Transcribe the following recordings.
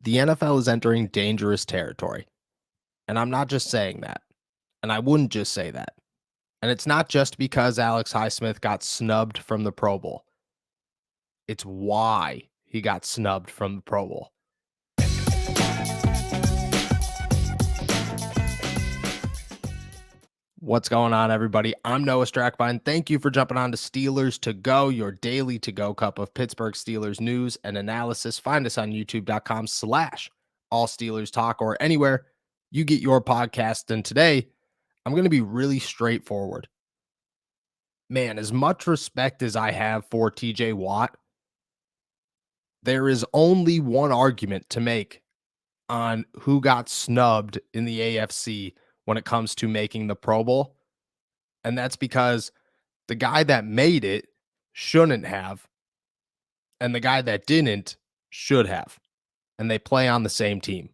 The NFL is entering dangerous territory. And I'm not just saying that. And I wouldn't just say that. And it's not just because Alex Highsmith got snubbed from the Pro Bowl. It's why he got snubbed from the Pro Bowl. What's going on, everybody? I'm Noah Strackbine. Thank you for jumping on to Steelers to Go, your daily to-go cup of Pittsburgh Steelers news and analysis. Find us on youtube.com/all Steelers talk or anywhere you get your podcast. And today, I'm going to be really straightforward. Man, as much respect as I have for TJ Watt, there is only one argument to make on who got snubbed in the AFC when it comes to making the Pro Bowl. And that's because the guy that made it shouldn't have, and the guy that didn't should have. And they play on the same team.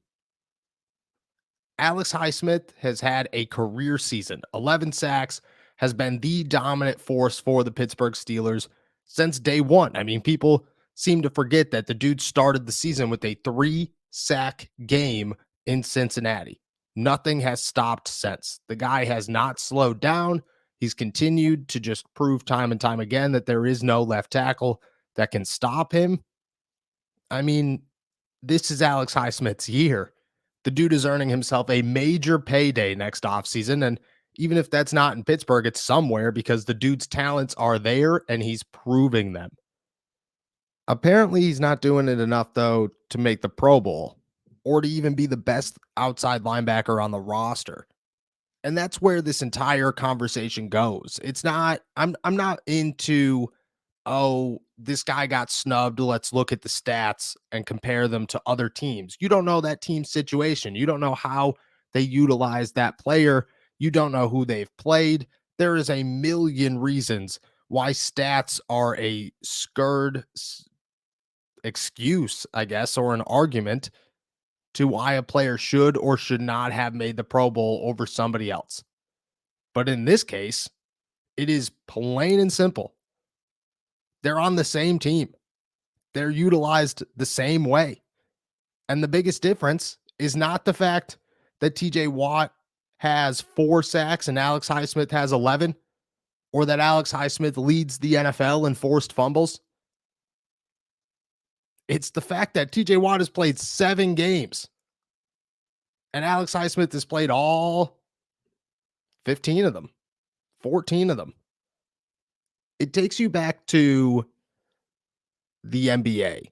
Alex Highsmith has had a career season, 11 sacks, has been the dominant force for the Pittsburgh Steelers since day one. I mean, people seem to forget that the dude started the season with a 3-sack game in Cincinnati. Nothing has stopped since. The guy has not slowed down. He's continued to just prove time and time again that there is no left tackle that can stop him. I mean, this is Alex Highsmith's year. The dude is earning himself a major payday next offseason. And even if that's not in Pittsburgh, it's somewhere because the dude's talents are there and he's proving them. Apparently, he's not doing it enough, though, to make the Pro Bowl or to even be the best outside linebacker on the roster. And that's where this entire conversation goes. It's not, I'm not into, oh, this guy got snubbed. Let's look at the stats and compare them to other teams. You don't know that team's situation. You don't know how they utilize that player. You don't know who they've played. There is a million reasons why stats are a skirred excuse, I guess, or an argument to why a player should or should not have made the Pro Bowl over somebody else. But in this case, it is plain and simple. They're on the same team. They're utilized the same way. And the biggest difference is not the fact that TJ Watt has 4 sacks and Alex Highsmith has 11, or that Alex Highsmith leads the NFL in forced fumbles. It's the fact that TJ Watt has played 7 games and Alex Highsmith has played all 15 of them, 14 of them. It takes you back to the NBA.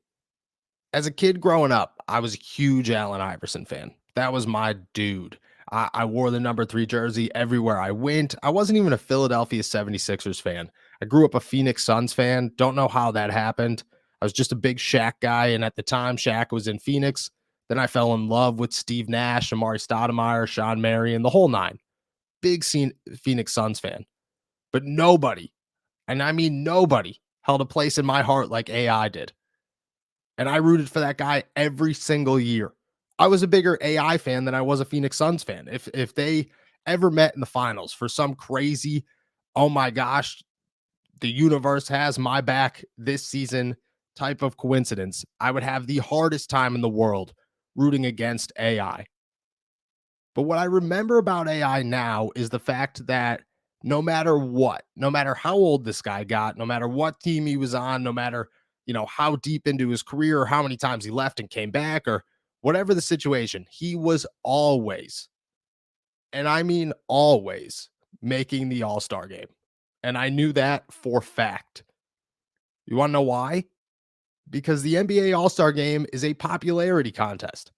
As a kid growing up, I was a huge Allen Iverson fan. That was my dude. I wore the number 3 jersey everywhere I went. I wasn't even a Philadelphia 76ers fan. I grew up a Phoenix Suns fan. Don't know how that happened. I was just a big Shaq guy, and at the time, Shaq was in Phoenix. Then I fell in love with Steve Nash, Amari Stoudemire, Sean Marion, the whole nine. Big Phoenix Suns fan. But nobody, and I mean nobody, held a place in my heart like AI did. And I rooted for that guy every single year. I was a bigger AI fan than I was a Phoenix Suns fan. If they ever met in the finals for some crazy, oh my gosh, the universe has my back this season type of coincidence, I would have the hardest time in the world rooting against AI. But what I remember about AI now is the fact that no matter what, no matter how old this guy got, no matter what team he was on, no matter, how deep into his career or how many times he left and came back or whatever the situation, he was always, and I mean always, making the All-Star game. And I knew that for fact. You want to know why? Because the NBA All-Star game is a popularity contest.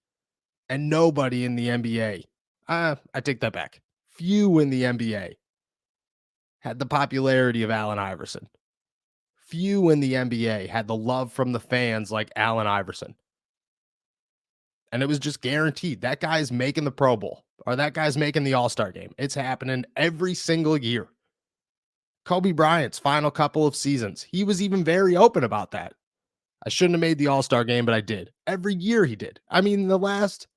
And nobody in the NBA, I take that back. Few in the NBA had the popularity of Allen Iverson. Few in the NBA had the love from the fans like Allen Iverson. And it was just guaranteed. That guy's making the Pro Bowl or that guy's making the All-Star game. It's happening every single year. Kobe Bryant's final couple of seasons, he was even very open about that. I shouldn't have made the All-Star game, but I did. Every year he did. I mean, the last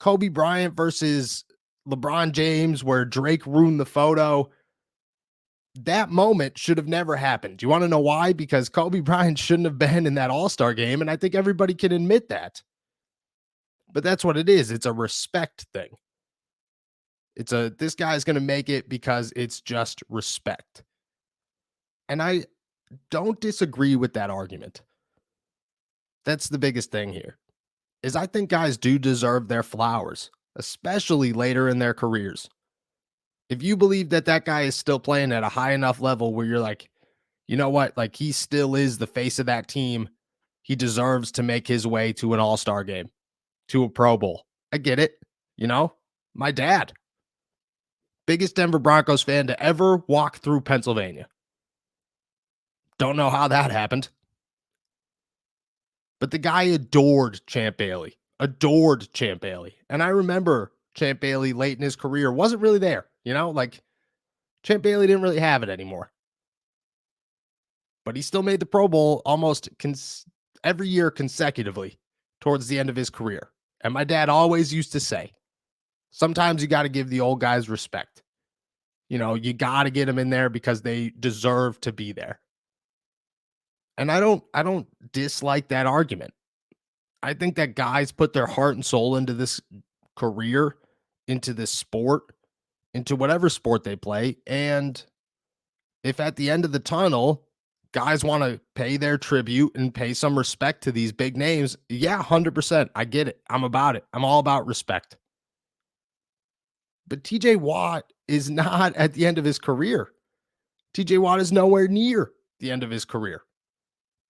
Kobe Bryant versus LeBron James where Drake ruined the photo, that moment should have never happened. Do you want to know why? Because Kobe Bryant shouldn't have been in that All-Star game, and I think everybody can admit that. But that's what it is. It's a respect thing. This guy's going to make it because it's just respect. And I don't disagree with that argument. That's the biggest thing here. Is I think guys do deserve their flowers, especially later in their careers. If you believe that that guy is still playing at a high enough level where you're like, you know what, like he still is the face of that team, he deserves to make his way to an all-star game, to a Pro Bowl. I get it. You know, my dad, biggest Denver Broncos fan to ever walk through Pennsylvania. Don't know how that happened. But the guy adored Champ Bailey, adored Champ Bailey. And I remember Champ Bailey late in his career wasn't really there, you know, like Champ Bailey didn't really have it anymore. But he still made the Pro Bowl almost every year consecutively towards the end of his career. And my dad always used to say, sometimes you got to give the old guys respect. You know, you got to get them in there because they deserve to be there. And I don't dislike that argument. I think that guys put their heart and soul into this career, into this sport, into whatever sport they play. And if at the end of the tunnel, guys want to pay their tribute and pay some respect to these big names, yeah, 100%. I get it. I'm about it. I'm all about respect. But TJ Watt is not at the end of his career. TJ Watt is nowhere near the end of his career.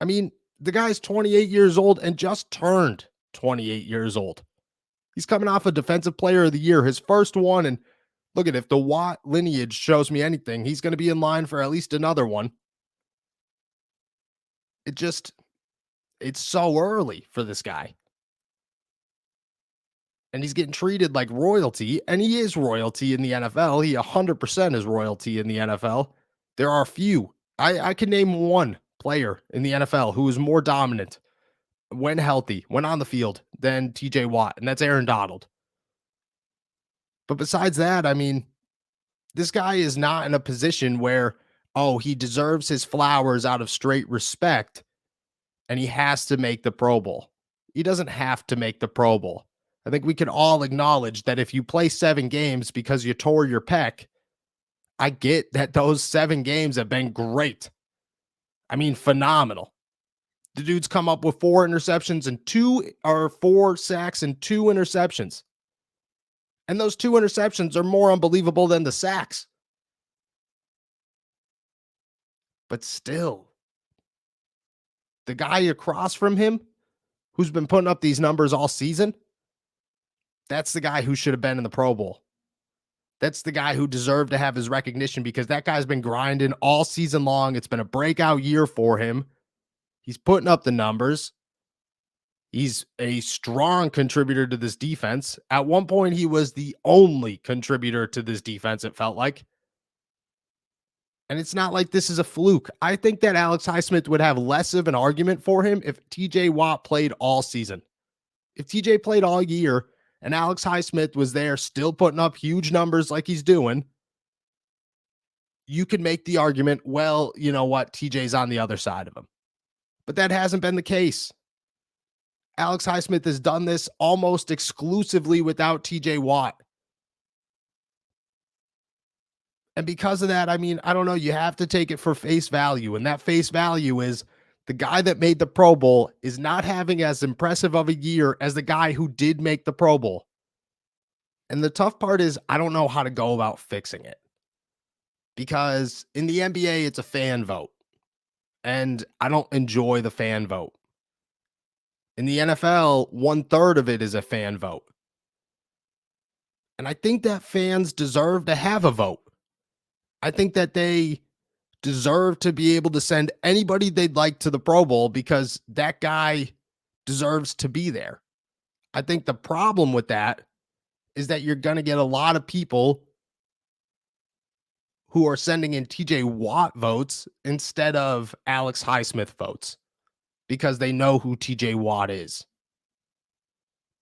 I mean, the guy's 28 years old and just turned 28 years old. He's coming off a Defensive Player of the Year, his first one. And look at, if the Watt lineage shows me anything, he's going to be in line for at least another one. It's so early for this guy. And he's getting treated like royalty, and he is royalty in the NFL. He 100% is royalty in the NFL. There are few. I can name one player in the NFL who is more dominant when healthy, when on the field, than TJ Watt, and that's Aaron Donald. But besides that, I mean, this guy is not in a position where, oh, he deserves his flowers out of straight respect and he has to make the Pro Bowl. He doesn't have to make the Pro Bowl. I think we can all acknowledge that if you play 7 games because you tore your pec, I get that those 7 games have been great. I mean, phenomenal. The dude's come up with 4 interceptions and 4 sacks and 2 interceptions. And those 2 interceptions are more unbelievable than the sacks. But still, the guy across from him who's been putting up these numbers all season, that's the guy who should have been in the Pro Bowl. That's the guy who deserved to have his recognition because that guy's been grinding all season long. It's been a breakout year for him. He's putting up the numbers. He's a strong contributor to this defense. At one point, he was the only contributor to this defense, it felt like. And it's not like this is a fluke. I think that Alex Highsmith would have less of an argument for him if TJ Watt played all season. If TJ played all year and Alex Highsmith was there still putting up huge numbers like he's doing, you could make the argument, well, you know what, TJ's on the other side of him. But that hasn't been the case. Alex Highsmith has done this almost exclusively without TJ Watt. And because of that, I mean, I don't know, you have to take it for face value. And that face value is the guy that made the Pro Bowl is not having as impressive of a year as the guy who did make the Pro Bowl. And the tough part is I don't know how to go about fixing it. Because in the NBA, it's a fan vote. And I don't enjoy the fan vote. In the NFL, 1/3 of it is a fan vote. And I think that fans deserve to have a vote. I think that they deserve to be able to send anybody they'd like to the Pro Bowl because that guy deserves to be there. I think the problem with that is that you're going to get a lot of people who are sending in TJ Watt votes instead of Alex Highsmith votes because they know who TJ Watt is.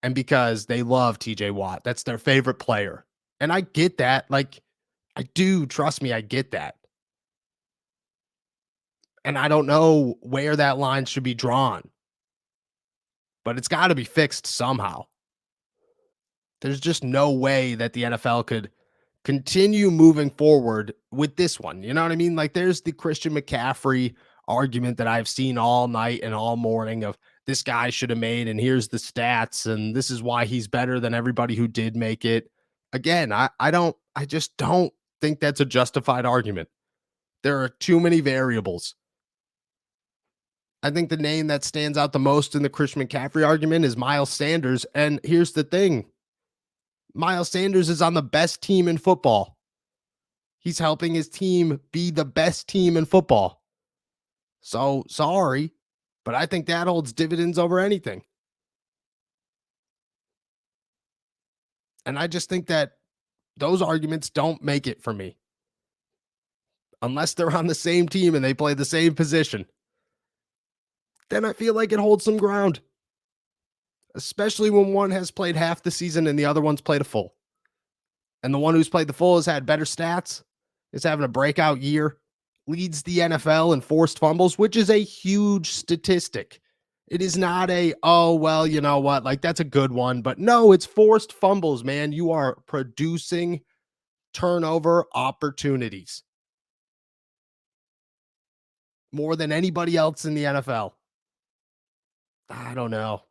And because they love TJ Watt. That's their favorite player. And I get that. Like, I do. Trust me, I get that. And I don't know where that line should be drawn. But it's got to be fixed somehow. There's just no way that the NFL could continue moving forward with this one. You know what I mean? Like there's the Christian McCaffrey argument that I've seen all night and all morning of this guy should have made, and here's the stats, and this is why he's better than everybody who did make it. Again, I just don't think that's a justified argument. There are too many variables. I think the name that stands out the most in the Christian McCaffrey argument is Miles Sanders. And here's the thing: Miles Sanders is on the best team in football. He's helping his team be the best team in football. So sorry, but I think that holds dividends over anything. And I just think that those arguments don't make it for me unless they're on the same team and they play the same position. Then I feel like it holds some ground, especially when one has played half the season and the other one's played a full. And the one who's played the full has had better stats, is having a breakout year, leads the NFL in forced fumbles, which is a huge statistic. It is not a, oh, well, you know what? Like, that's a good one. But no, it's forced fumbles, man. You are producing turnover opportunities more than anybody else in the NFL. I don't know.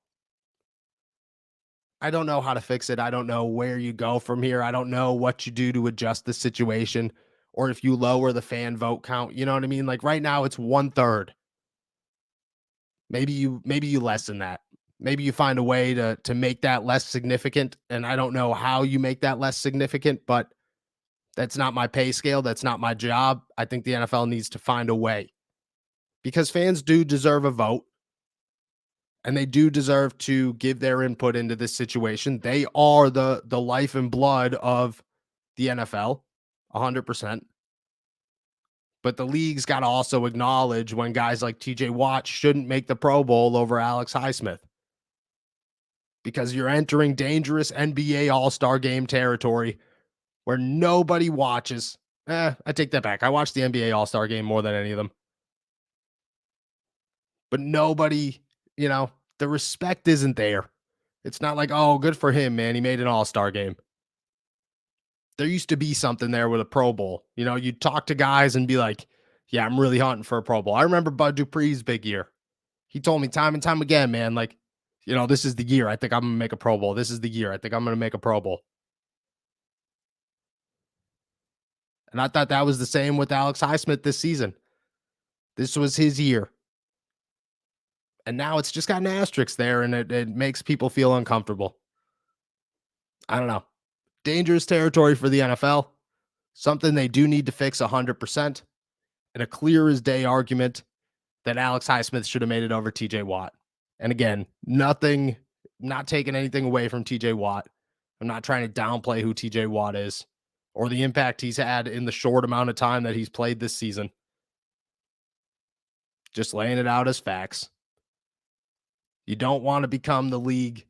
I don't know how to fix it. I don't know where you go from here. I don't know what you do to adjust the situation or if you lower the fan vote count. You know what I mean? Like right now it's 1/3. Maybe you lessen that. Maybe you find a way to make that less significant. And I don't know how you make that less significant, but that's not my pay scale. That's not my job. I think the NFL needs to find a way because fans do deserve a vote and they do deserve to give their input into this situation. They are the life and blood of the NFL, 100%. But the league's got to also acknowledge when guys like TJ Watt shouldn't make the Pro Bowl over Alex Highsmith because you're entering dangerous NBA All-Star game territory where nobody watches. I take that back. I watch the NBA All-Star game more than any of them. But nobody, the respect isn't there. It's not like, oh, good for him, man. He made an all-star game. There used to be something there with a Pro Bowl. You'd talk to guys and be like, yeah, I'm really hunting for a Pro Bowl. I remember Bud Dupree's big year. He told me time and time again, man, like, this is the year. I think I'm going to make a Pro Bowl. This is the year. I think I'm going to make a Pro Bowl. And I thought that was the same with Alex Highsmith this season. This was his year. And now it's just got an asterisk there, and it makes people feel uncomfortable. I don't know. Dangerous territory for the NFL. Something they do need to fix 100%. And a clear as day argument that Alex Highsmith should have made it over TJ Watt. And again, not taking anything away from TJ Watt. I'm not trying to downplay who TJ Watt is or the impact he's had in the short amount of time that he's played this season. Just laying it out as facts. You don't want to become the league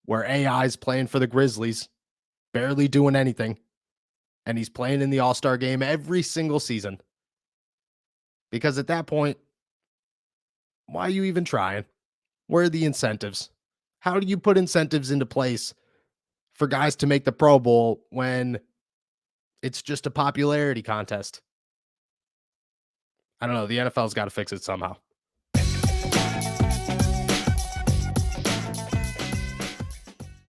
where AI is playing for the Grizzlies, barely doing anything, and he's playing in the All-Star game every single season. Because at that point, why are you even trying? Where are the incentives? How do you put incentives into place for guys to make the Pro Bowl when it's just a popularity contest? I don't know. The NFL's got to fix it somehow.